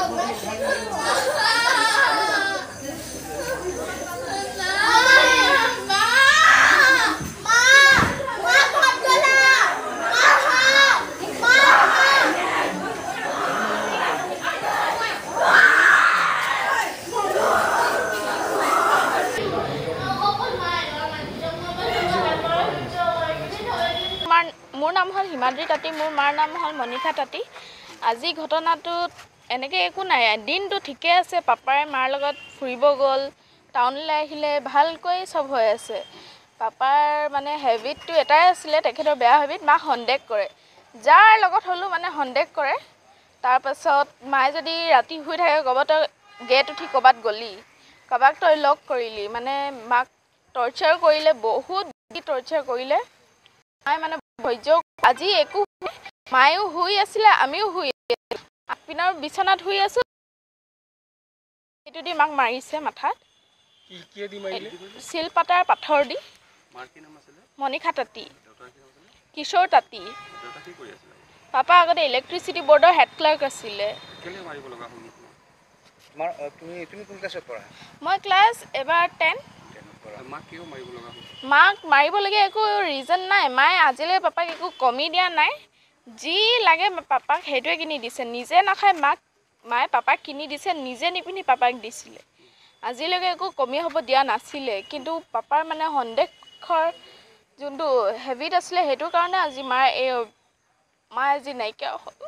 মোৰ নাম হল হিমাদ্ৰী তাঁতী, মোৰ মাৰ নাম হল মনিষা তাঁতী। আজি ঘটনাটোত এনেকৈ একো নাই, দিনটো ঠিকে আছে। পাপাই মাৰ লগত ফুৰিব গ'ল, টাউনলৈ আহিলে, ভালকৈ চব হৈ আছে। পাপাৰ মানে হেবিটটো এটাই আছিলে, তেখেতৰ বেয়া হেবিট, মাক সন্দেহ কৰে। যাৰ লগত হ'লেও মানে সন্দেহ কৰে। তাৰপাছত মায়ে যদি ৰাতি শুই থাকে, ক'ব তই গেট উঠি ক'ৰবাত গ'লি, কাৰোবাক তই লগ কৰিলি, মানে মাক টৰ্চাৰ কৰিলে, বহুত টৰ্চাৰ কৰিলে। মায়ে মানে ধৈৰ্য, আজি একো মায়েও শুই আছিলে, আমিও শুই আছিলোঁ, আগপিনৰ বিচনাত শুই আছোঁ, সেইটো দি মাক মাৰিছে মাথাত। শিলপাতাৰ পাথৰ দি। মনিষা তাঁতী, কিশোৰ তাঁতী। পাপা আগতে ইলেক্ট্ৰিচিটি বৰ্ডৰ হেড ক্লাৰ্ক আছিলে। মই ক্লাছ এবাৰ 10। মাক মাৰিবলগীয়া একো ৰিজন নাই। মায়ে আজিলৈ পাপাক একো কমি দিয়া নাই। যি লাগে পাপাক সেইটোৱে কিনি দিছে। নিজে নাখায়, মায়ে পাপাক কিনি দিছে, নিজে নিপিন্ধি পাপাক দিছিলে। আজিলৈকে একো কমি হ'ব দিয়া নাছিলে। কিন্তু পাপাৰ মানে সন্দেহৰ যোনটো হেবিট আছিলে, সেইটোৰ কাৰণে আজি মায়ে আজি নাইকিয়া হ'ল।